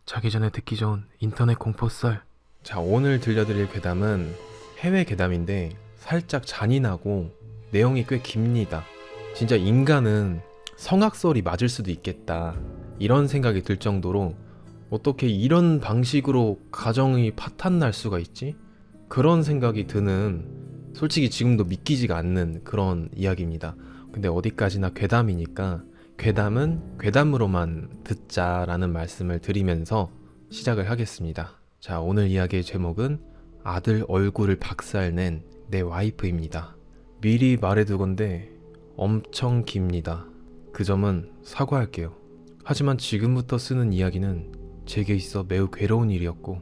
자기 전에 듣기 좋은 인터넷 공포썰. 자, 오늘 들려드릴 괴담은 해외 괴담인데 살짝 잔인하고 내용이 꽤 깁니다. 진짜 인간은 성악설이 맞을 수도 있겠다, 이런 생각이 들 정도로 어떻게 이런 방식으로 가정이 파탄날 수가 있지? 그런 생각이 드는, 솔직히 지금도 믿기지가 않는 그런 이야기입니다. 근데 어디까지나 괴담이니까 괴담은 괴담으로만 듣자라는 말씀을 드리면서 시작을 하겠습니다. 자, 오늘 이야기의 제목은 아들 얼굴을 박살낸 내 와이프입니다. 미리 말해두건데 엄청 깁니다. 그 점은 사과할게요. 하지만 지금부터 쓰는 이야기는 제게 있어 매우 괴로운 일이었고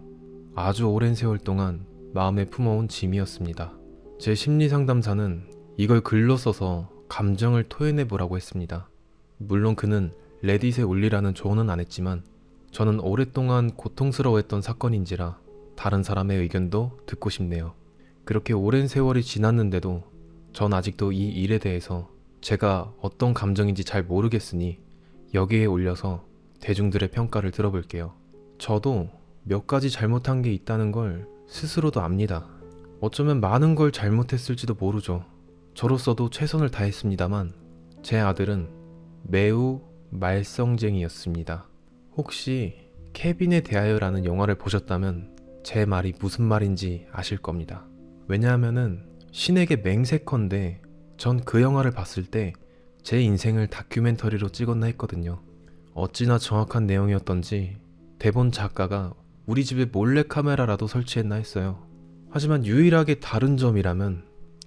아주 오랜 세월 동안 마음에 품어온 짐이었습니다. 제 심리상담사는 이걸 글로 써서 감정을 토해내보라고 했습니다. 물론 그는 레딧에 올리라는 조언은 안 했지만 저는 오랫동안 고통스러워했던 사건인지라 다른 사람의 의견도 듣고 싶네요. 그렇게 오랜 세월이 지났는데도 전 아직도 이 일에 대해서 제가 어떤 감정인지 잘 모르겠으니 여기에 올려서 대중들의 평가를 들어볼게요. 저도 몇 가지 잘못한 게 있다는 걸 스스로도 압니다. 어쩌면 많은 걸 잘못했을지도 모르죠. 저로서도 최선을 다했습니다만 제 아들은 매우 말썽쟁이였습니다. 혹시 케빈에 대하여라는 영화를 보셨다면 제 말이 무슨 말인지 아실 겁니다. 왜냐하면은 신에게 맹세컨대 전 그 영화를 봤을 때 제 인생을 다큐멘터리로 찍었나 했거든요. 어찌나 정확한 내용이었던지 대본 작가가 우리 집에 몰래카메라라도 설치했나 했어요. 하지만 유일하게 다른 점이라면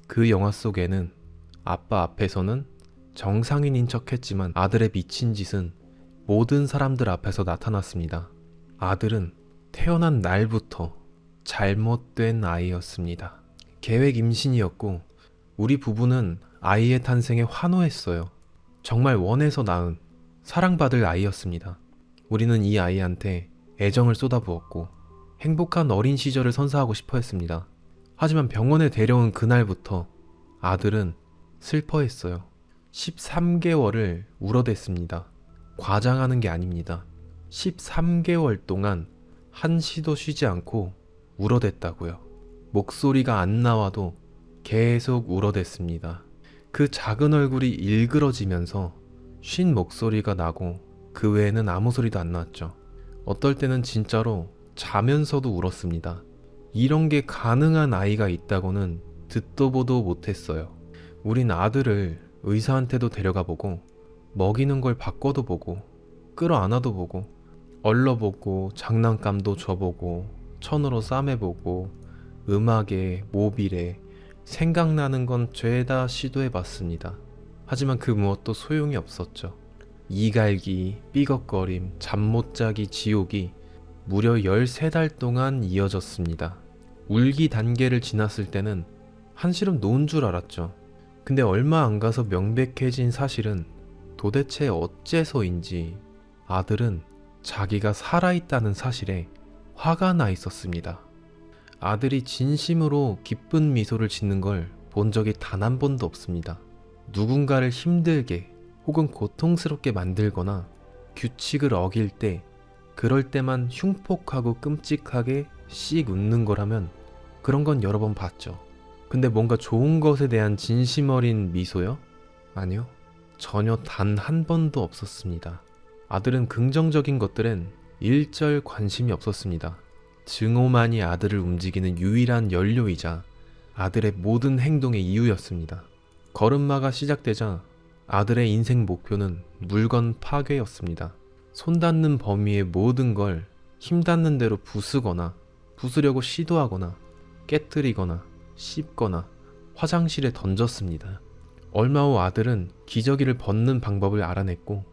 그 영화 속에는 아빠 앞에서는 정상인인 척했지만 아들의 미친 짓은 모든 사람들 앞에서 나타났습니다. 아들은 태어난 날부터 잘못된 아이였습니다. 계획 임신이었고 우리 부부는 아이의 탄생에 환호했어요. 정말 원해서 낳은 사랑받을 아이였습니다. 우리는 이 아이한테 애정을 쏟아부었고 행복한 어린 시절을 선사하고 싶어 했습니다. 하지만 병원에 데려온 그날부터 아들은 슬퍼했어요. 13개월을 울어댔습니다. 과장하는 게 아닙니다. 13개월 동안 한시도 쉬지 않고 울어댔다고요. 목소리가 안 나와도 계속 울어댔습니다. 그 작은 얼굴이 일그러지면서 쉰 목소리가 나고 그 외에는 아무 소리도 안 나왔죠. 어떨 때는 진짜로 자면서도 울었습니다. 이런 게 가능한 아이가 있다고는 듣도 보도 못했어요. 우린 아들을 의사한테도 데려가 보고 먹이는 걸 바꿔도 보고 끌어안아도 보고 얼러보고 장난감도 줘보고 천으로 싸매보고 음악에 모빌에 생각나는 건 죄다 시도해봤습니다. 하지만 그 무엇도 소용이 없었죠. 이갈기, 삐걱거림, 잠 못 자기 지옥이 무려 13달 동안 이어졌습니다. 울기 단계를 지났을 때는 한시름 놓은 줄 알았죠. 근데 얼마 안 가서 명백해진 사실은 도대체 어째서인지 아들은 자기가 살아있다는 사실에 화가 나 있었습니다. 아들이 진심으로 기쁜 미소를 짓는 걸 본 적이 단 한 번도 없습니다. 누군가를 힘들게 혹은 고통스럽게 만들거나 규칙을 어길 때 그럴 때만 흉폭하고 끔찍하게 씩 웃는 거라면 그런 건 여러 번 봤죠. 근데 뭔가 좋은 것에 대한 진심 어린 미소요? 아니요. 전혀 단 한 번도 없었습니다. 아들은 긍정적인 것들엔 일절 관심이 없었습니다. 증오만이 아들을 움직이는 유일한 연료이자 아들의 모든 행동의 이유였습니다. 걸음마가 시작되자 아들의 인생 목표는 물건 파괴였습니다. 손 닿는 범위의 모든 걸 힘 닿는 대로 부수거나 부수려고 시도하거나 깨뜨리거나 씹거나 화장실에 던졌습니다. 얼마 후 아들은 기저귀를 벗는 방법을 알아냈고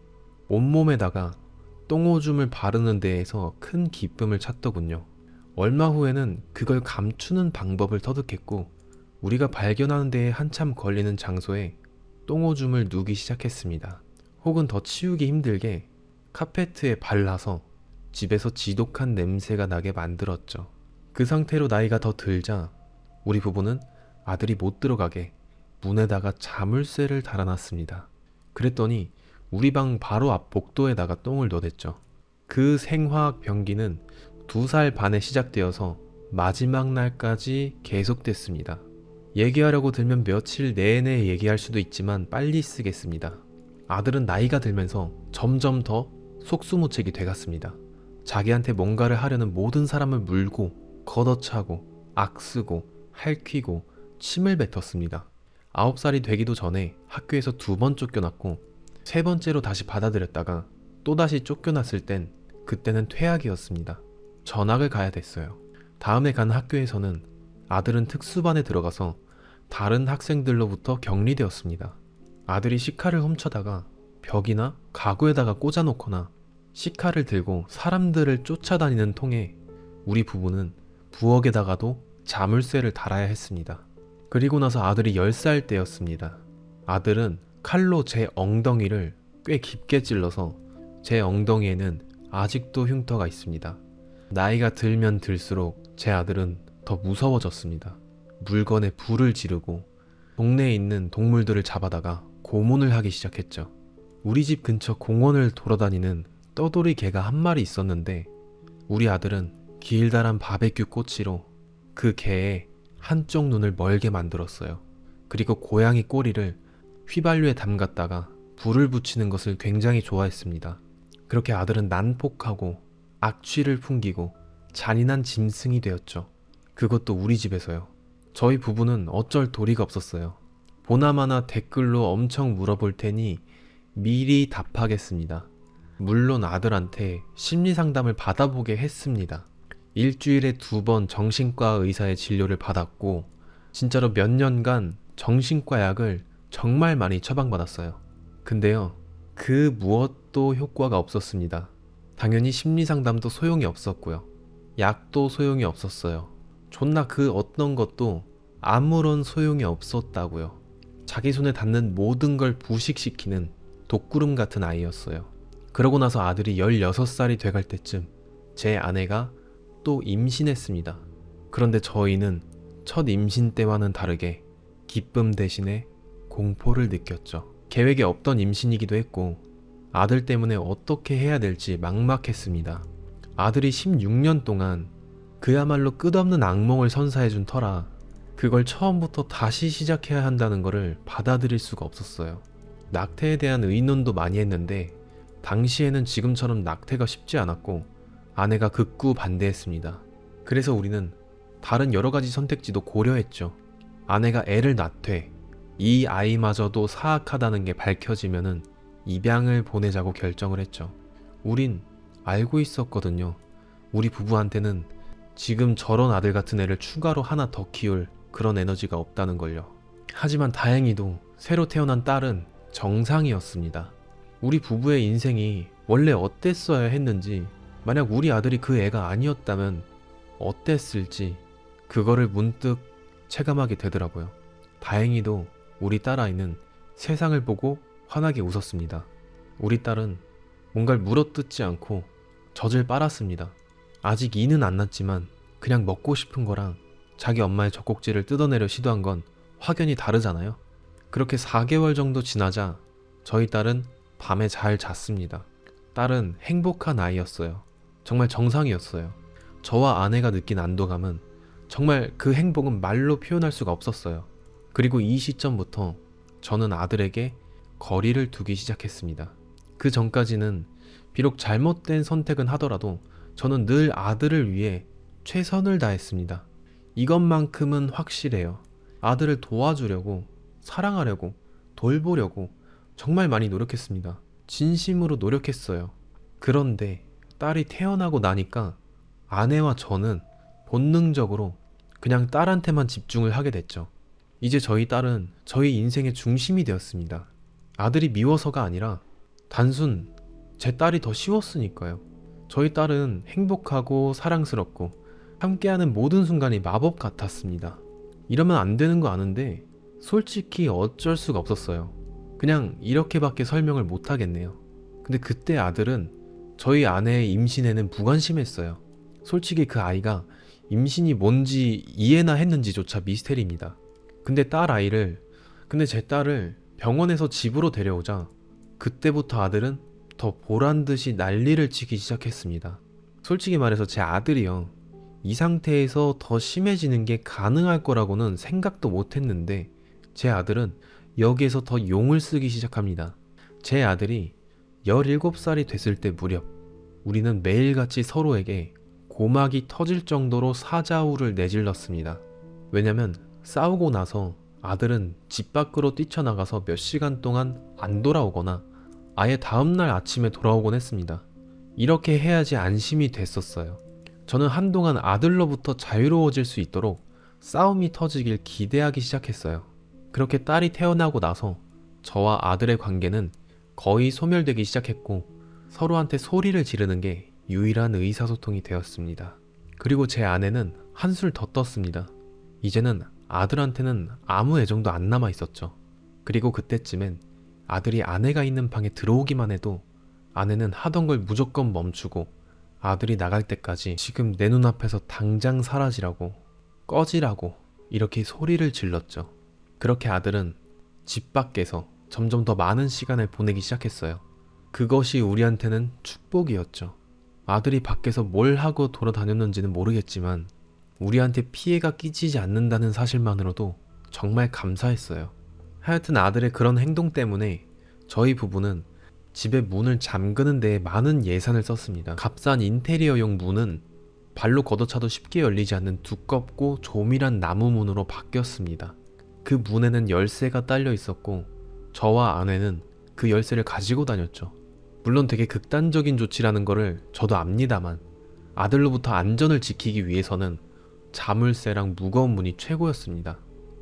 온몸에다가 똥오줌을 바르는 데에서 큰 기쁨을 찾더군요. 얼마 후에는 그걸 감추는 방법을 터득했고 우리가 발견하는 데에 한참 걸리는 장소에 똥오줌을 누기 시작했습니다. 혹은 더 치우기 힘들게 카페트에 발라서 집에서 지독한 냄새가 나게 만들었죠. 그 상태로 나이가 더 들자 우리 부부는 아들이 못 들어가게 문에다가 자물쇠를 달아놨습니다. 그랬더니 우리 방 바로 앞 복도에다가 똥을 넣어댔죠. 그 생화학 병기는 2살 반에 시작되어서 마지막 날까지 계속됐습니다. 얘기하려고 들면 며칠 내내 얘기할 수도 있지만 빨리 쓰겠습니다. 아들은 나이가 들면서 점점 더 속수무책이 돼갔습니다. 자기한테 뭔가를 하려는 모든 사람을 물고 걷어차고 악쓰고 할퀴고 침을 뱉었습니다. 9살이 되기도 전에 학교에서 2번 쫓겨났고 3번째로 다시 받아들였다가 또다시 쫓겨났을 땐 그때는 퇴학이었습니다. 전학을 가야 됐어요. 다음에 간 학교에서는 아들은 특수반에 들어가서 다른 학생들로부터 격리되었습니다. 아들이 시카를 훔쳐다가 벽이나 가구에다가 꽂아놓거나 시카를 들고 사람들을 쫓아다니는 통에 우리 부부는 부엌에다가도 자물쇠를 달아야 했습니다. 그리고 나서 아들이 10살 때였습니다. 아들은 칼로 제 엉덩이를 꽤 깊게 찔러서 제 엉덩이에는 아직도 흉터가 있습니다. 나이가 들면 들수록 제 아들은 더 무서워졌습니다. 물건에 불을 지르고 동네에 있는 동물들을 잡아다가 고문을 하기 시작했죠. 우리 집 근처 공원을 돌아다니는 떠돌이 개가 한 마리 있었는데 우리 아들은 길다란 바베큐 꼬치로 그 개의 한쪽 눈을 멀게 만들었어요. 그리고 고양이 꼬리를 휘발유에 담갔다가 불을 붙이는 것을 굉장히 좋아했습니다. 그렇게 아들은 난폭하고 악취를 풍기고 잔인한 짐승이 되었죠. 그것도 우리 집에서요. 저희 부부는 어쩔 도리가 없었어요. 보나마나 댓글로 엄청 물어볼 테니 미리 답하겠습니다. 물론 아들한테 심리상담을 받아보게 했습니다. 일주일에 2번 정신과 의사의 진료를 받았고 진짜로 몇 년간 정신과 약을 정말 많이 처방받았어요. 근데요, 그 무엇도 효과가 없었습니다. 당연히 심리상담도 소용이 없었고요. 약도 소용이 없었어요. 존나 그 어떤 것도 아무런 소용이 없었다고요. 자기 손에 닿는 모든 걸 부식시키는 독구름 같은 아이였어요. 그러고 나서 아들이 16살이 돼갈 때쯤 제 아내가 또 임신했습니다. 그런데 저희는 첫 임신 때와는 다르게 기쁨 대신에 공포를 느꼈죠. 계획에 없던 임신이기도 했고 아들 때문에 어떻게 해야 될지 막막했습니다. 아들이 16년 동안 그야말로 끝없는 악몽을 선사해준 터라 그걸 처음부터 다시 시작해야 한다는 것을 받아들일 수가 없었어요. 낙태에 대한 의논도 많이 했는데 당시에는 지금처럼 낙태가 쉽지 않았고 아내가 극구 반대했습니다. 그래서 우리는 다른 여러 가지 선택지도 고려했죠. 아내가 애를 낳되 이 아이마저도 사악하다는 게 밝혀지면은 입양을 보내자고 결정을 했죠. 우린 알고 있었거든요. 우리 부부한테는 지금 저런 아들 같은 애를 추가로 하나 더 키울 그런 에너지가 없다는 걸요. 하지만 다행히도 새로 태어난 딸은 정상이었습니다. 우리 부부의 인생이 원래 어땠어야 했는지, 만약 우리 아들이 그 애가 아니었다면 어땠을지 그거를 문득 체감하게 되더라고요. 다행히도 우리 딸아이는 세상을 보고 환하게 웃었습니다. 우리 딸은 뭔가를 물어뜯지 않고 젖을 빨았습니다. 아직 이는 안 났지만 그냥 먹고 싶은 거랑 자기 엄마의 젖꼭지를 뜯어내려 시도한 건 확연히 다르잖아요. 그렇게 4개월 정도 지나자 저희 딸은 밤에 잘 잤습니다. 딸은 행복한 아이였어요. 정말 정상이었어요. 저와 아내가 느낀 안도감은 정말 그 행복은 말로 표현할 수가 없었어요. 그리고 이 시점부터 저는 아들에게 거리를 두기 시작했습니다. 그 전까지는 비록 잘못된 선택은 하더라도 저는 늘 아들을 위해 최선을 다했습니다. 이것만큼은 확실해요. 아들을 도와주려고, 사랑하려고, 돌보려고 정말 많이 노력했습니다. 진심으로 노력했어요. 그런데 딸이 태어나고 나니까 아내와 저는 본능적으로 그냥 딸한테만 집중을 하게 됐죠. 이제 저희 딸은 저희 인생의 중심이 되었습니다. 아들이 미워서가 아니라 단순 제 딸이 더 쉬웠으니까요. 저희 딸은 행복하고 사랑스럽고 함께하는 모든 순간이 마법 같았습니다. 이러면 안 되는 거 아는데 솔직히 어쩔 수가 없었어요. 그냥 이렇게밖에 설명을 못 하겠네요. 근데 그때 아들은 저희 아내의 임신에는 무관심했어요. 솔직히 그 아이가 임신이 뭔지 이해나 했는지조차 미스테리입니다. 근데 제 딸을 병원에서 집으로 데려오자 그때부터 아들은 그때부터 보란듯이 난리를 치기 시작했습니다. 솔직히 말해서 제 아들이요, 이 상태에서 더 심해지는 게 가능할 거라고는 생각도 못했는데 제 아들은 여기에서 더 용을 쓰기 시작합니다. 제 아들이 17살이 됐을 때 무렵 우리는 매일같이 서로에게 고막이 터질 정도로 사자후를 내질렀습니다. 왜냐면 싸우고 나서 아들은 집 밖으로 뛰쳐나가서 몇 시간 동안 안 돌아오거나 아예 다음날 아침에 돌아오곤 했습니다. 이렇게 해야지 안심이 됐었어요. 저는 한동안 아들로부터 자유로워질 수 있도록 싸움이 터지길 기대하기 시작했어요. 그렇게 딸이 태어나고 나서 저와 아들의 관계는 거의 소멸되기 시작했고 서로한테 소리를 지르는 게 유일한 의사소통이 되었습니다. 그리고 제 아내는 한술 더 떴습니다. 이제는 아들한테는 아무 애정도 안 남아 있었죠. 그리고 그때쯤엔 아들이 아내가 있는 방에 들어오기만 해도 아내는 하던 걸 무조건 멈추고 아들이 나갈 때까지 지금 내 눈앞에서 당장 사라지라고, 꺼지라고 이렇게 소리를 질렀죠. 그렇게 아들은 집 밖에서 점점 더 많은 시간을 보내기 시작했어요. 그것이 우리한테는 축복이었죠. 아들이 밖에서 뭘 하고 돌아다녔는지는 모르겠지만 우리한테 피해가 끼치지 않는다는 사실만으로도 정말 감사했어요. 하여튼 아들의 그런 행동 때문에 저희 부부는 집의 문을 잠그는 데에 많은 예산을 썼습니다. 값싼 인테리어용 문은 발로 걷어차도 쉽게 열리지 않는 두껍고 조밀한 나무 문으로 바뀌었습니다. 그 문에는 열쇠가 딸려 있었고 저와 아내는 그 열쇠를 가지고 다녔죠. 물론 되게 극단적인 조치라는 거를 저도 압니다만 아들로부터 안전을 지키기 위해서는 자물쇠랑 무거운 문이 최고였습니다.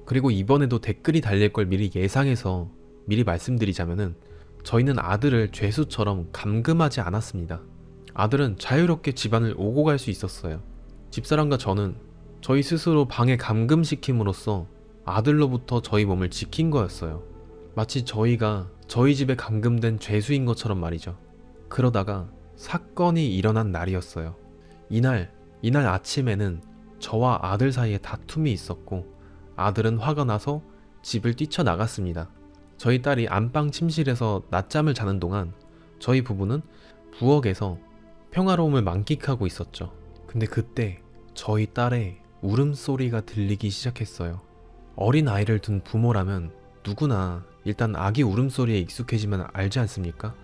그리고 이번에도 댓글이 달릴 걸 미리 예상해서 미리 말씀드리자면은 저희는 아들을 죄수처럼 감금하지 않았습니다. 아들은 자유롭게 집안을 오고 갈 수 있었어요. 집사람과 저는 저희 스스로 방에 감금시킴으로써 아들로부터 저희 몸을 지킨 거였어요. 마치 저희가 저희 집에 감금된 죄수인 것처럼 말이죠. 그러다가 사건이 일어난 날이었어요. 이날 아침에는 저와 아들 사이에 다툼이 있었고 아들은 화가 나서 집을 뛰쳐나갔습니다. 저희 딸이 안방 침실에서 낮잠을 자는 동안 저희 부부는 부엌에서 평화로움을 만끽하고 있었죠. 근데 그때 저희 딸의 울음소리가 들리기 시작했어요. 어린 아이를 둔 부모라면 누구나 일단 아기 울음소리에 익숙해지면 알지 않습니까?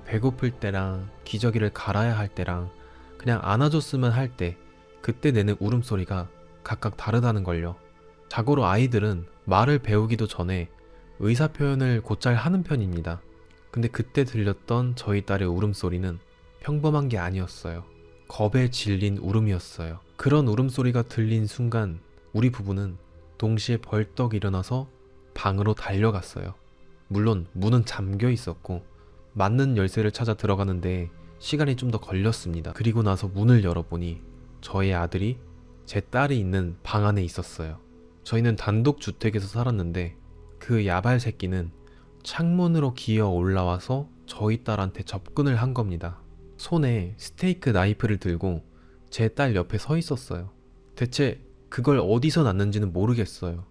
배고플 때랑 기저귀를 갈아야 할 때랑 그냥 안아줬으면 할 때 그때 내는 울음소리가 각각 다르다는 걸요. 자고로 아이들은 말을 배우기도 전에 의사표현을 곧잘 하는 편입니다. 근데 그때 들렸던 저희 딸의 울음소리는 평범한 게 아니었어요. 겁에 질린 울음이었어요. 그런 울음소리가 들린 순간 우리 부부는 동시에 벌떡 일어나서 방으로 달려갔어요. 물론 문은 잠겨 있었고 맞는 열쇠를 찾아 들어가는데 시간이 좀 더 걸렸습니다. 그리고 나서 문을 열어보니 저희 아들이 제 딸이 있는 방 안에 있었어요. 저희는 단독주택에서 살았는데 그 야발 새끼는 창문으로 기어 올라와서 저희 딸한테 접근을 한 겁니다. 손에 스테이크 나이프를 들고 제 딸 옆에 서 있었어요. 대체 그걸 어디서 났는지는 모르겠어요.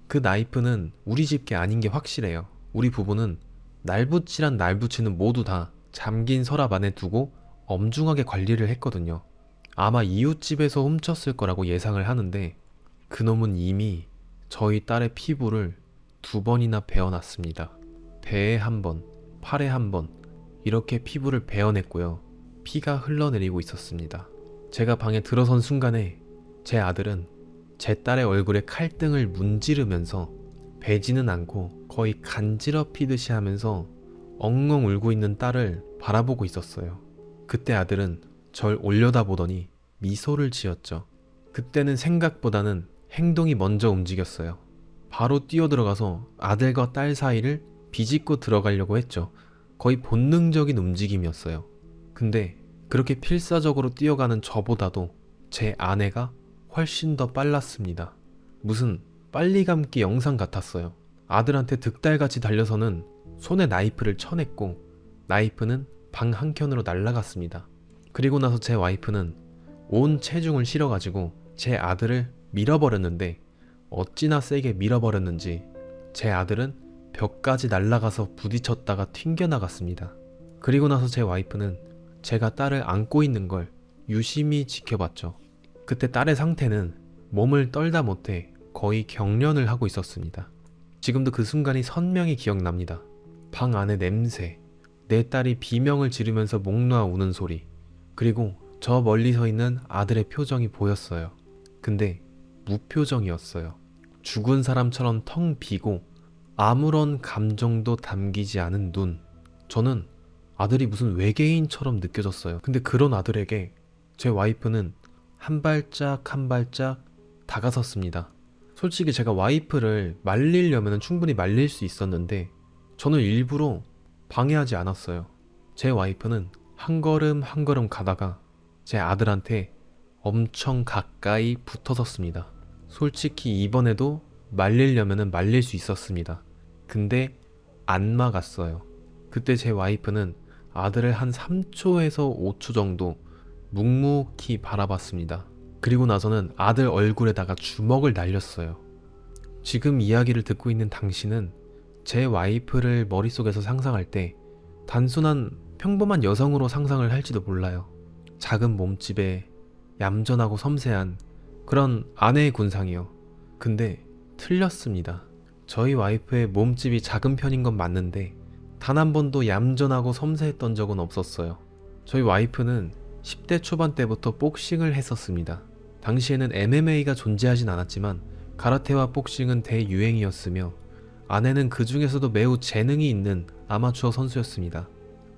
그 나이프는 우리 집 게 아닌 게 확실해요. 우리 부부는 날붙이란 날붙이는 모두 다 잠긴 서랍 안에 두고 엄중하게 관리를 했거든요. 아마 이웃집에서 훔쳤을 거라고 예상을 하는데 그놈은 이미 저희 딸의 피부를 2번이나 베어놨습니다. 배에 1번, 팔에 1번 이렇게 피부를 베어냈고요. 피가 흘러내리고 있었습니다. 제가 방에 들어선 순간에 제 아들은 제 딸의 얼굴에 칼등을 문지르면서 베지는 않고 거의 간지럽히듯이 하면서 엉엉 울고 있는 딸을 바라보고 있었어요. 그때 아들은 절 올려다보더니 미소를 지었죠. 그때는 생각보다는 행동이 먼저 움직였어요. 바로 뛰어들어가서 아들과 딸 사이를 비집고 들어가려고 했죠. 거의 본능적인 움직임이었어요. 근데 그렇게 필사적으로 뛰어가는 저보다도 제 아내가 훨씬 더 빨랐습니다. 무슨 빨리 감기 영상 같았어요. 아들한테 득달같이 달려서는 손에 나이프를 쳐냈고 나이프는 방 한켠으로 날아갔습니다. 그리고 나서 제 와이프는 온 체중을 실어가지고 제 아들을 밀어버렸는데 어찌나 세게 밀어버렸는지 제 아들은 벽까지 날아가서 부딪혔다가 튕겨나갔습니다. 그리고 나서 제 와이프는 제가 딸을 안고 있는 걸 유심히 지켜봤죠. 그때 딸의 상태는 몸을 떨다 못해 거의 경련을 하고 있었습니다. 지금도 그 순간이 선명히 기억납니다. 방 안의 냄새, 내 딸이 비명을 지르면서 목 놓아 우는 소리, 그리고 저 멀리 서 있는 아들의 표정이 보였어요. 근데 무표정이었어요. 죽은 사람처럼 텅 비고 아무런 감정도 담기지 않은 눈. 저는 아들이 무슨 외계인처럼 느껴졌어요. 근데 그런 아들에게 제 와이프는 한 발짝 한 발짝 다가섰습니다. 솔직히 제가 와이프를 말리려면 충분히 말릴 수 있었는데 저는 일부러 방해하지 않았어요. 제 와이프는 한 걸음 한 걸음 가다가 제 아들한테 엄청 가까이 붙어섰습니다. 솔직히 이번에도 말리려면 말릴 수 있었습니다. 근데 안 막았어요. 그때 제 와이프는 아들을 한 3초에서 5초 정도 묵묵히 바라봤습니다. 그리고 나서는 아들 얼굴에다가 주먹을 날렸어요. 지금 이야기를 듣고 있는 당신은 제 와이프를 머릿속에서 상상할 때 단순한 평범한 여성으로 상상을 할지도 몰라요. 작은 몸집에 얌전하고 섬세한 그런 아내의 군상이요. 근데 틀렸습니다. 저희 와이프의 몸집이 작은 편인 건 맞는데 단 한 번도 얌전하고 섬세했던 적은 없었어요. 저희 와이프는 10대 초반 때부터 복싱을 했었습니다. 당시에는 MMA가 존재하진 않았지만 가라테와 복싱은 대유행이었으며 아내는 그 중에서도 매우 재능이 있는 아마추어 선수였습니다.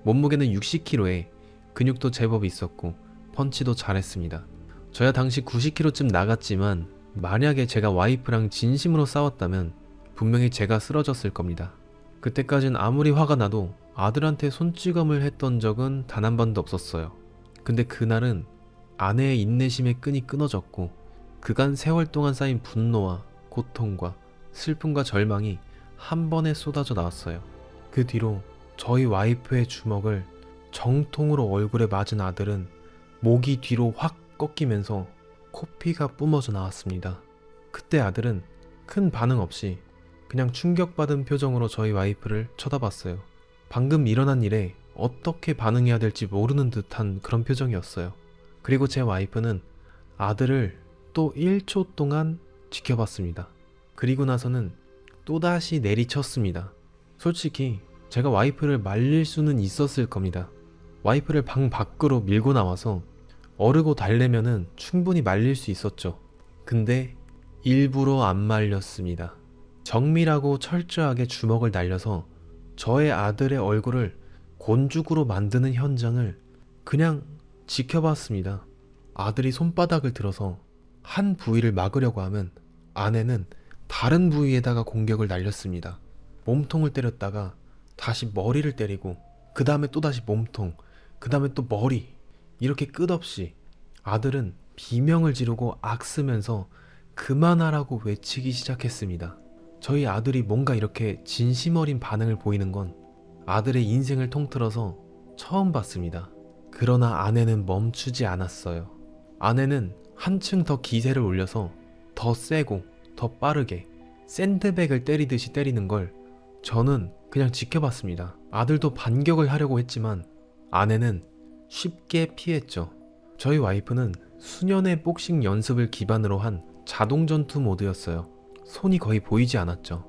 몸무게는 60kg에 근육도 제법 있었고 펀치도 잘했습니다. 저야 당시 90kg쯤 나갔지만 만약에 제가 와이프랑 진심으로 싸웠다면 분명히 제가 쓰러졌을 겁니다. 그때까진 아무리 화가 나도 아들한테 손찌검을 했던 적은 단 한 번도 없었어요. 근데 그날은 아내의 인내심의 끈이 끊어졌고 그간 세월 동안 쌓인 분노와 고통과 슬픔과 절망이 한 번에 쏟아져 나왔어요. 그 뒤로 저희 와이프의 주먹을 정통으로 얼굴에 맞은 아들은 목이 뒤로 확 꺾이면서 코피가 뿜어져 나왔습니다. 그때 아들은 큰 반응 없이 그냥 충격받은 표정으로 저희 와이프를 쳐다봤어요. 방금 일어난 일에 어떻게 반응해야 될지 모르는 듯한 그런 표정이었어요. 그리고 제 와이프는 아들을 또 1초 동안 지켜봤습니다. 그리고 나서는 또다시 내리쳤습니다. 솔직히 제가 와이프를 말릴 수는 있었을 겁니다. 와이프를 방 밖으로 밀고 나와서 어르고 달래면은 충분히 말릴 수 있었죠. 근데 일부러 안 말렸습니다. 정밀하고 철저하게 주먹을 날려서 저의 아들의 얼굴을 곤죽으로 만드는 현장을 그냥 지켜봤습니다. 아들이 손바닥을 들어서 한 부위를 막으려고 하면 아내는 다른 부위에다가 공격을 날렸습니다. 몸통을 때렸다가 다시 머리를 때리고 그 다음에 또다시 몸통, 그 다음에 또 머리, 이렇게 끝없이 아들은 비명을 지르고 악쓰면서 그만하라고 외치기 시작했습니다. 저희 아들이 뭔가 이렇게 진심 어린 반응을 보이는 건 아들의 인생을 통틀어서 처음 봤습니다. 그러나 아내는 멈추지 않았어요. 아내는 한층 더 기세를 올려서 더 세고 더 빠르게 샌드백을 때리듯이 때리는 걸 저는 그냥 지켜봤습니다. 아들도 반격을 하려고 했지만 아내는 쉽게 피했죠. 저희 와이프는 수년의 복싱 연습을 기반으로 한 자동 전투 모드였어요. 손이 거의 보이지 않았죠.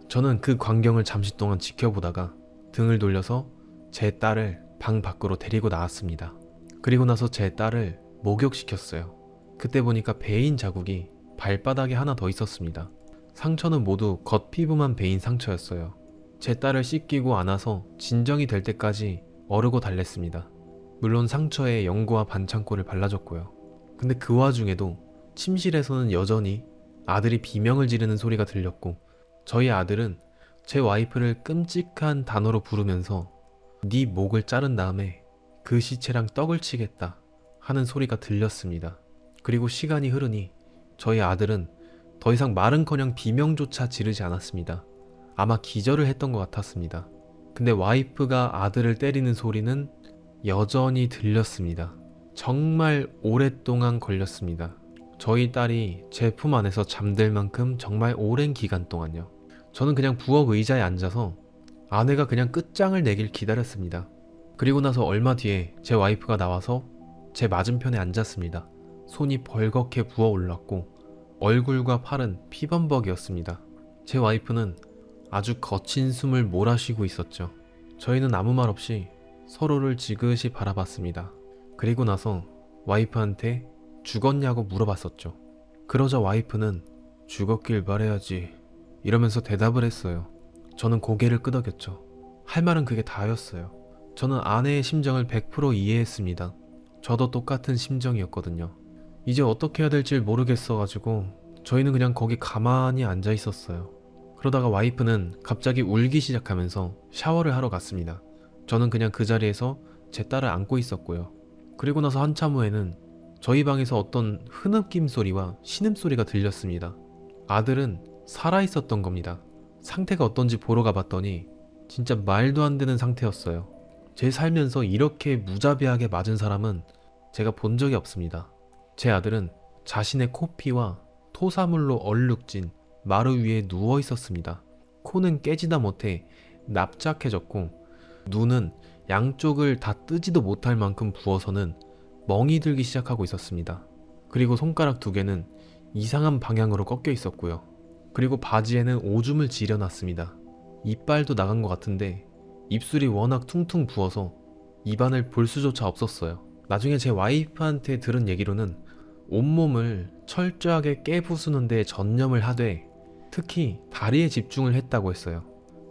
저는 그 광경을 잠시 동안 지켜보다가 등을 돌려서 제 딸을 방 밖으로 데리고 나왔습니다. 그리고 나서 제 딸을 목욕시켰어요. 그때 보니까 베인 자국이 발바닥에 하나 더 있었습니다. 상처는 모두 겉피부만 베인 상처였어요. 제 딸을 씻기고 안아서 진정이 될 때까지 어르고 달랬습니다. 물론 상처에 연고와 반창고를 발라줬고요. 근데 그 와중에도 침실에서는 여전히 아들이 비명을 지르는 소리가 들렸고 저희 아들은 제 와이프를 끔찍한 단어로 부르면서 네 목을 자른 다음에 그 시체랑 떡을 치겠다 하는 소리가 들렸습니다. 그리고 시간이 흐르니 저희 아들은 더 이상 말은커녕 비명조차 지르지 않았습니다. 아마 기절을 했던 것 같았습니다. 근데 와이프가 아들을 때리는 소리는 여전히 들렸습니다. 정말 오랫동안 걸렸습니다. 저희 딸이 제 품 안에서 잠들 만큼 정말 오랜 기간 동안요. 저는 그냥 부엌 의자에 앉아서 아내가 그냥 끝장을 내길 기다렸습니다. 그리고 나서 얼마 뒤에 제 와이프가 나와서 제 맞은편에 앉았습니다. 손이 벌겋게 부어올랐고 얼굴과 팔은 피범벅이었습니다. 제 와이프는 아주 거친 숨을 몰아쉬고 있었죠. 저희는 아무 말 없이 서로를 지그시 바라봤습니다. 그리고 나서 와이프한테 죽었냐고 물어봤었죠. 그러자 와이프는 죽었길 바래야지 이러면서 대답을 했어요. 저는 고개를 끄덕였죠. 할 말은 그게 다였어요. 저는 아내의 심정을 100% 이해했습니다. 저도 똑같은 심정이었거든요. 이제 어떻게 해야 될지 모르겠어가지고 저희는 그냥 거기 가만히 앉아 있었어요. 그러다가 와이프는 갑자기 울기 시작하면서 샤워를 하러 갔습니다. 저는 그냥 그 자리에서 제 딸을 안고 있었고요. 그리고 나서 한참 후에는 저희 방에서 어떤 흐느낌 소리와 신음소리가 들렸습니다. 아들은 살아있었던 겁니다. 상태가 어떤지 보러 가봤더니 진짜 말도 안 되는 상태였어요. 제 살면서 이렇게 무자비하게 맞은 사람은 제가 본 적이 없습니다. 제 아들은 자신의 코피와 토사물로 얼룩진 마루 위에 누워 있었습니다. 코는 깨지다 못해 납작해졌고 눈은 양쪽을 다 뜨지도 못할 만큼 부어서는 멍이 들기 시작하고 있었습니다. 그리고 손가락 2개는 이상한 방향으로 꺾여 있었고요. 그리고 바지에는 오줌을 지려놨습니다. 이빨도 나간 것 같은데 입술이 워낙 퉁퉁 부어서 입안을 볼 수조차 없었어요. 나중에 제 와이프한테 들은 얘기로는 온몸을 철저하게 깨부수는 데 전념을 하되 특히 다리에 집중을 했다고 했어요.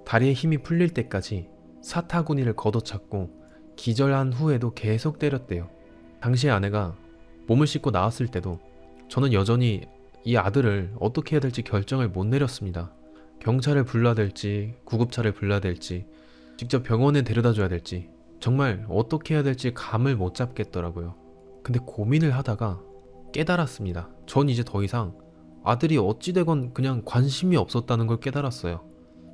다리에 힘이 풀릴 때까지 사타구니를 걷어찼고 기절한 후에도 계속 때렸대요. 당시에 아내가 몸을 씻고 나왔을 때도 저는 여전히 이 아들을 어떻게 해야 될지 결정을 못 내렸습니다. 경찰을 불러야 될지 구급차를 불러야 될지 직접 병원에 데려다 줘야 될지 정말 어떻게 해야 될지 감을 못 잡겠더라고요. 근데 고민을 하다가 깨달았습니다. 전 이제 더 이상 아들이 어찌되건 그냥 관심이 없었다는 걸 깨달았어요.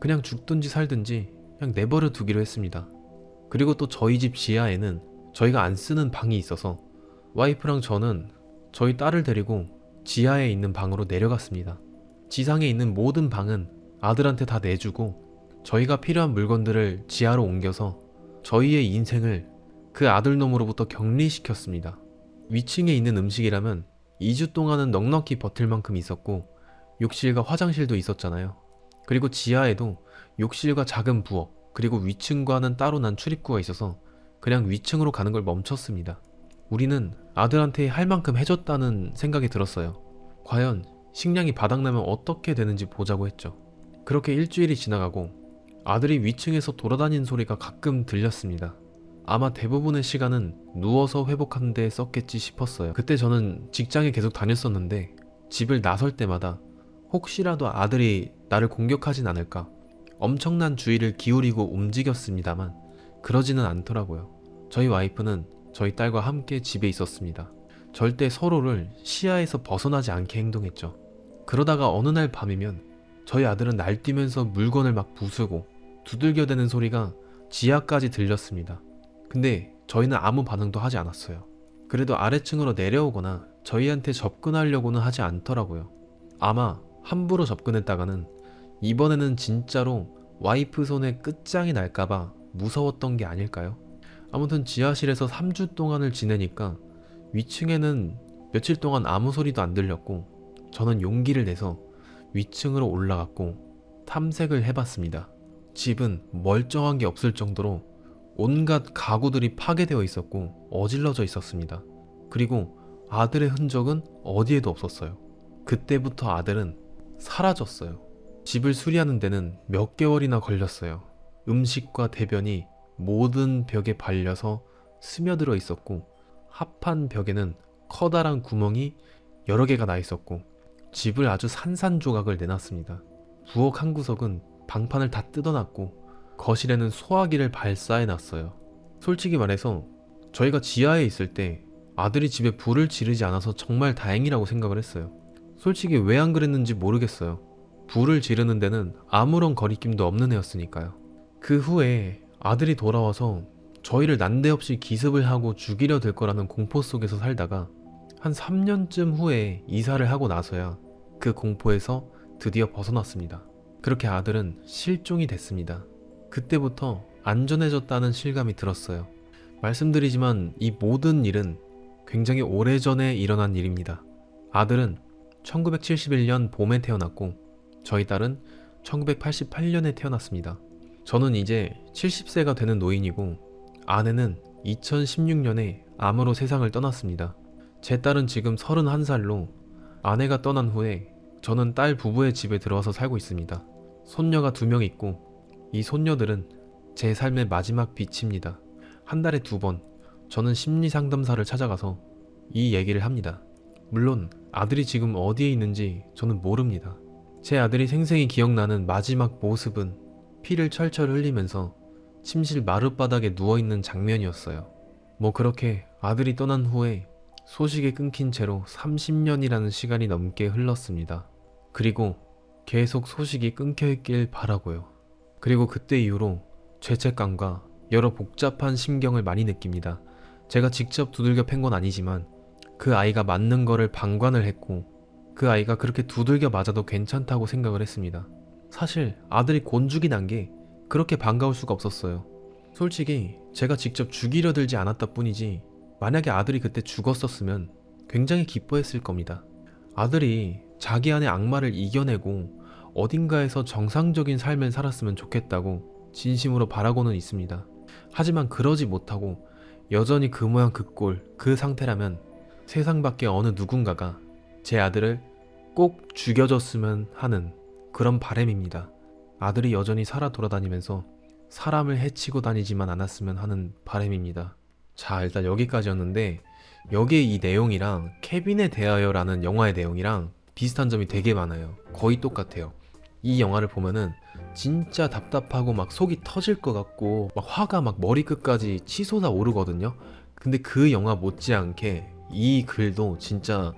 그냥 죽든지 살든지 그냥 내버려 두기로 했습니다. 그리고 또 저희 집 지하에는 저희가 안 쓰는 방이 있어서 와이프랑 저는 저희 딸을 데리고 지하에 있는 방으로 내려갔습니다. 지상에 있는 모든 방은 아들한테 다 내주고 저희가 필요한 물건들을 지하로 옮겨서 저희의 인생을 그 아들놈으로부터 격리시켰습니다. 위층에 있는 음식이라면 2주 동안은 넉넉히 버틸 만큼 있었고 욕실과 화장실도 있었잖아요. 그리고 지하에도 욕실과 작은 부엌 그리고 위층과는 따로 난 출입구가 있어서 그냥 위층으로 가는 걸 멈췄습니다. 우리는 아들한테 할 만큼 해줬다는 생각이 들었어요. 과연 식량이 바닥나면 어떻게 되는지 보자고 했죠. 그렇게 일주일이 지나가고 아들이 위층에서 돌아다니는 소리가 가끔 들렸습니다. 아마 대부분의 시간은 누워서 회복하는 데 썼겠지 싶었어요. 그때 저는 직장에 계속 다녔었는데 집을 나설 때마다 혹시라도 아들이 나를 공격하진 않을까 엄청난 주의를 기울이고 움직였습니다만 그러지는 않더라고요. 저희 와이프는 저희 딸과 함께 집에 있었습니다. 절대 서로를 시야에서 벗어나지 않게 행동했죠. 그러다가 어느 날 밤이면 저희 아들은 날뛰면서 물건을 막 부수고 두들겨대는 소리가 지하까지 들렸습니다. 근데 저희는 아무 반응도 하지 않았어요. 그래도 아래층으로 내려오거나 저희한테 접근하려고는 하지 않더라고요. 아마 함부로 접근했다가는 이번에는 진짜로 와이프 손에 끝장이 날까봐 무서웠던 게 아닐까요? 아무튼 지하실에서 3주 동안을 지내니까 위층에는 며칠 동안 아무 소리도 안 들렸고 저는 용기를 내서 위층으로 올라갔고 탐색을 해봤습니다. 집은 멀쩡한 게 없을 정도로 온갖 가구들이 파괴되어 있었고 어질러져 있었습니다. 그리고 아들의 흔적은 어디에도 없었어요. 그때부터 아들은 사라졌어요. 집을 수리하는 데는 몇 개월이나 걸렸어요. 음식과 대변이 모든 벽에 발려서 스며들어 있었고 합판 벽에는 커다란 구멍이 여러 개가 나 있었고 집을 아주 산산조각을 내놨습니다. 부엌 한 구석은 방판을 다 뜯어놨고 거실에는 소화기를 발사해놨어요. 솔직히 말해서 저희가 지하에 있을 때 아들이 집에 불을 지르지 않아서 정말 다행이라고 생각을 했어요. 솔직히 왜 안 그랬는지 모르겠어요. 불을 지르는 데는 아무런 거리낌도 없는 애였으니까요. 그 후에 아들이 돌아와서 저희를 난데없이 기습을 하고 죽이려 들 거라는 공포 속에서 살다가 한 3년쯤 후에 이사를 하고 나서야 그 공포에서 드디어 벗어났습니다. 그렇게 아들은 실종이 됐습니다. 그때부터 안전해졌다는 실감이 들었어요. 말씀드리지만 이 모든 일은 굉장히 오래전에 일어난 일입니다. 아들은 1971년 봄에 태어났고 저희 딸은 1988년에 태어났습니다. 저는 이제 70세가 되는 노인이고 아내는 2016년에 암으로 세상을 떠났습니다. 제 딸은 지금 31살로 아내가 떠난 후에 저는 딸 부부의 집에 들어와서 살고 있습니다. 손녀가 2명 있고 이 손녀들은 제 삶의 마지막 빛입니다. 한 달에 2번 저는 심리상담사를 찾아가서 이 얘기를 합니다. 물론 아들이 지금 어디에 있는지 저는 모릅니다. 제 아들이 생생히 기억나는 마지막 모습은 피를 철철 흘리면서 침실 마룻바닥에 누워있는 장면이었어요. 뭐 그렇게 아들이 떠난 후에 소식이 끊긴 채로 30년이라는 시간이 넘게 흘렀습니다. 그리고 계속 소식이 끊겨있길 바라고요. 그리고 그때 이후로 죄책감과 여러 복잡한 심경을 많이 느낍니다. 제가 직접 두들겨 팬 건 아니지만 그 아이가 맞는 거를 방관을 했고 그 아이가 그렇게 두들겨 맞아도 괜찮다고 생각을 했습니다. 사실 아들이 곤죽이 난 게 그렇게 반가울 수가 없었어요. 솔직히 제가 직접 죽이려 들지 않았다 뿐이지 만약에 아들이 그때 죽었었으면 굉장히 기뻐했을 겁니다. 아들이 자기 안의 악마를 이겨내고 어딘가에서 정상적인 삶을 살았으면 좋겠다고 진심으로 바라고는 있습니다. 하지만 그러지 못하고 여전히 그 모양 그 꼴, 그 상태라면 세상 밖에 어느 누군가가 제 아들을 꼭 죽여줬으면 하는 그런 바람입니다. 아들이 여전히 살아 돌아다니면서 사람을 해치고 다니지만 않았으면 하는 바람입니다. 자, 일단 여기까지였는데 여기에 이 내용이랑 케빈에 대하여라는 영화의 내용이랑 비슷한 점이 되게 많아요. 거의 똑같아요. 이 영화를 보면은 진짜 답답하고 막 속이 터질 것 같고 막 화가 막 머리끝까지 치솟아 오르거든요. 근데 그 영화 못지않게 이 글도 진짜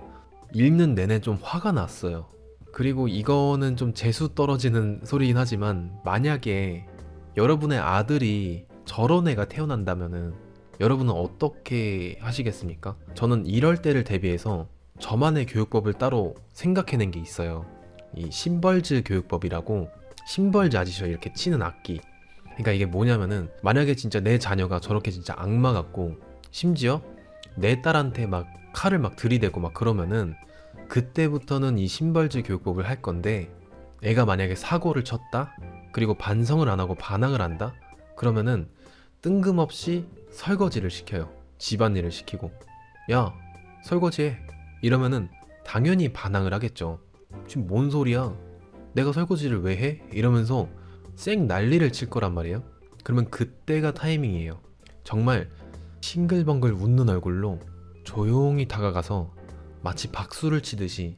읽는 내내 좀 화가 났어요. 그리고 이거는 좀 재수 떨어지는 소리긴 하지만 만약에 여러분의 아들이 저런 애가 태어난다면은 여러분은 어떻게 하시겠습니까? 저는 이럴 때를 대비해서 저만의 교육법을 따로 생각해낸 게 있어요. 이 심벌즈 교육법이라고, 심벌즈 아시죠? 이렇게 치는 악기. 그러니까 이게 뭐냐면은 만약에 진짜 내 자녀가 저렇게 진짜 악마 같고 심지어 내 딸한테 막 칼을 막 들이대고 막 그러면은 그때부터는 이 심벌즈 교육법을 할 건데, 애가 만약에 사고를 쳤다? 그리고 반성을 안 하고 반항을 한다? 그러면은 뜬금없이 설거지를 시켜요. 집안일을 시키고. 야, 설거지해. 이러면은 당연히 반항을 하겠죠. 지금 뭔 소리야? 내가 설거지를 왜 해? 이러면서 쌩 난리를 칠 거란 말이에요. 그러면 그때가 타이밍이에요. 정말 싱글벙글 웃는 얼굴로 조용히 다가가서 마치 박수를 치듯이,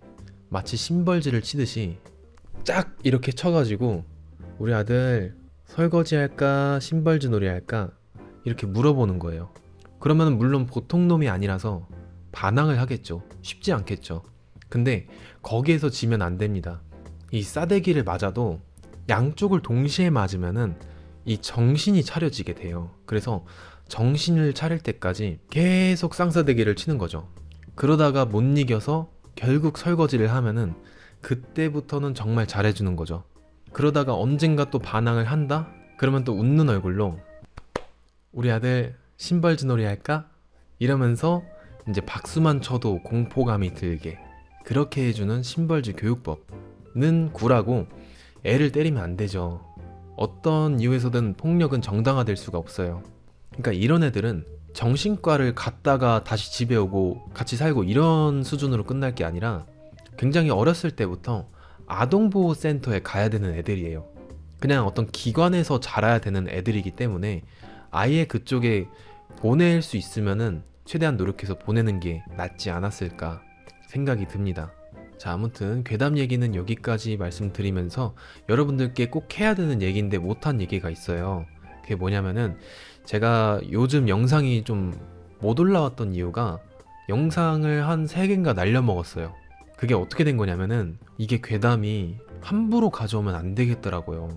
마치 심벌지를 치듯이 짝 이렇게 쳐가지고 우리 아들 설거지 할까 심벌지 놀이 할까 이렇게 물어보는 거예요. 그러면 물론 보통 놈이 아니라서 반항을 하겠죠. 쉽지 않겠죠. 근데 거기에서 지면 안 됩니다. 이 싸대기를 맞아도 양쪽을 동시에 맞으면은 이 정신이 차려지게 돼요. 그래서 정신을 차릴 때까지 계속 쌍싸대기를 치는 거죠. 그러다가 못 이겨서 결국 설거지를 하면은 그때부터는 정말 잘해주는 거죠. 그러다가 언젠가 또 반항을 한다? 그러면 또 웃는 얼굴로 우리 아들 신발즈놀이 할까? 이러면서 이제 박수만 쳐도 공포감이 들게 그렇게 해주는 신발즈 교육법는 구라고, 애를 때리면 안 되죠. 어떤 이유에서든 폭력은 정당화될 수가 없어요. 그러니까 이런 애들은 정신과를 갔다가 다시 집에 오고 같이 살고 이런 수준으로 끝날 게 아니라 굉장히 어렸을 때부터 아동보호센터에 가야 되는 애들이에요. 그냥 어떤 기관에서 자라야 되는 애들이기 때문에 아예 그쪽에 보낼 수 있으면은 최대한 노력해서 보내는 게 낫지 않았을까 생각이 듭니다. 자, 아무튼 괴담 얘기는 여기까지 말씀드리면서 여러분들께 꼭 해야 되는 얘기인데 못한 얘기가 있어요. 그게 뭐냐면은 제가 요즘 영상이 좀 못 올라왔던 이유가 영상을 한 3개인가 날려먹었어요. 그게 어떻게 된 거냐면은 이게 괴담이 함부로 가져오면 안 되겠더라고요.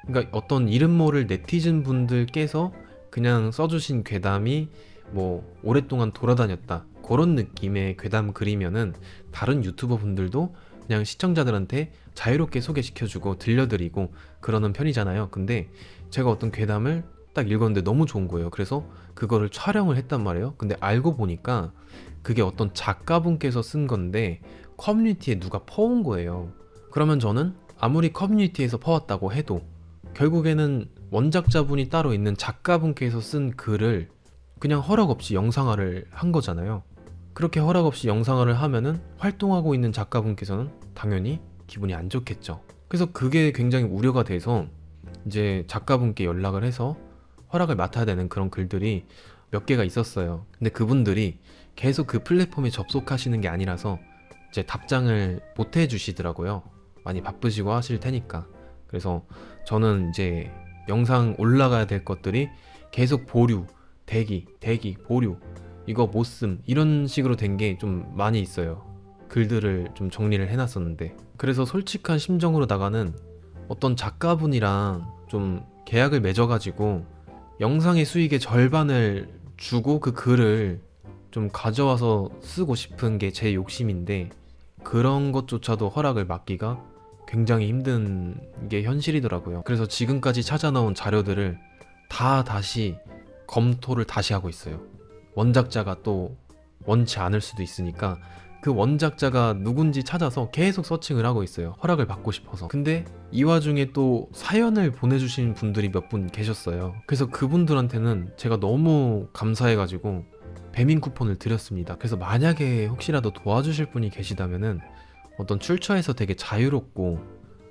그러니까 어떤 이름 모를 네티즌 분들께서 그냥 써주신 괴담이 뭐 오랫동안 돌아다녔다, 그런 느낌의 괴담 글이면은 다른 유튜버 분들도 그냥 시청자들한테 자유롭게 소개시켜주고 들려드리고 그러는 편이잖아요. 근데 제가 어떤 괴담을 딱 읽었는데 너무 좋은 거예요. 그래서 그거를 촬영을 했단 말이에요. 근데 알고 보니까 그게 어떤 작가분께서 쓴 건데 커뮤니티에 누가 퍼온 거예요. 그러면 저는 아무리 커뮤니티에서 퍼왔다고 해도 결국에는 원작자분이 따로 있는 작가분께서 쓴 글을 그냥 허락 없이 영상화를 한 거잖아요. 그렇게 허락 없이 영상화를 하면은 활동하고 있는 작가분께서는 당연히 기분이 안 좋겠죠. 그래서 그게 굉장히 우려가 돼서 이제 작가분께 연락을 해서 허락을 맡아야 되는 그런 글들이 몇 개가 있었어요. 근데 그분들이 계속 그 플랫폼에 접속하시는 게 아니라서 이제 답장을 못 해주시더라고요. 많이 바쁘시고 하실 테니까. 그래서 저는 이제 영상 올라가야 될 것들이 계속 보류, 대기, 보류, 이거 못 쓴, 이런 식으로 된 게 좀 많이 있어요. 글들을 좀 정리를 해놨었는데. 그래서 솔직한 심정으로다가는 어떤 작가분이랑 좀 계약을 맺어가지고 영상의 수익의 절반을 주고 그 글을 좀 가져와서 쓰고 싶은 게 제 욕심인데, 그런 것조차도 허락을 받기가 굉장히 힘든 게 현실이더라고요. 그래서 지금까지 찾아 나온 자료들을 다 다시 검토를 다시 하고 있어요. 원작자가 또 원치 않을 수도 있으니까 그 원작자가 누군지 찾아서 계속 서칭을 하고 있어요. 허락을 받고 싶어서. 근데 이 와중에 또 사연을 보내주신 분들이 몇 분 계셨어요. 그래서 그분들한테는 제가 너무 감사해가지고 배민 쿠폰을 드렸습니다. 그래서 만약에 혹시라도 도와주실 분이 계시다면은 어떤 출처에서 되게 자유롭고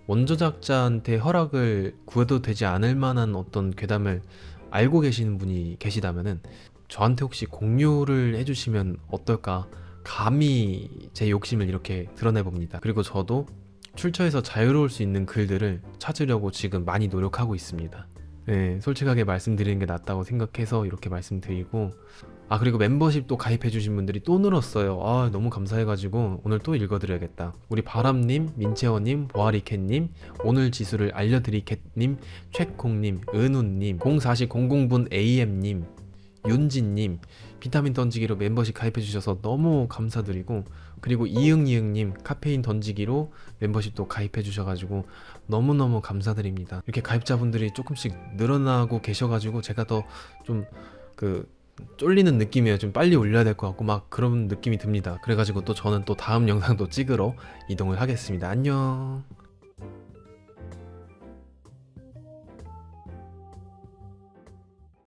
원저작자한테 허락을 구해도 되지 않을 만한 어떤 괴담을 알고 계시는 분이 계시다면은 저한테 혹시 공유를 해주시면 어떨까, 감히 제 욕심을 이렇게 드러내봅니다. 그리고 저도 출처에서 자유로울 수 있는 글들을 찾으려고 지금 많이 노력하고 있습니다. 네, 솔직하게 말씀드리는 게 낫다고 생각해서 이렇게 말씀드리고, 그리고 멤버십도 가입해주신 분들이 또 늘었어요. 너무 감사해가지고 오늘 또 읽어드려야겠다. 우리 바람님, 민채원님, 보아리캣님, 오늘 지수를 알려드리캣님, 최콩님, 은우님, 0400분 AM님, 윤진님, 비타민 던지기로 멤버십 가입해주셔서 너무 감사드리고, 그리고 이응이응님 카페인 던지기로 멤버십도 가입해주셔가지고 너무너무 감사드립니다. 이렇게 가입자분들이 조금씩 늘어나고 계셔가지고 제가 더 좀 쫄리는 느낌이에요. 좀 빨리 올려야 될 것 같고 막 그런 느낌이 듭니다. 그래가지고 또 저는 또 다음 영상도 찍으러 이동을 하겠습니다. 안녕.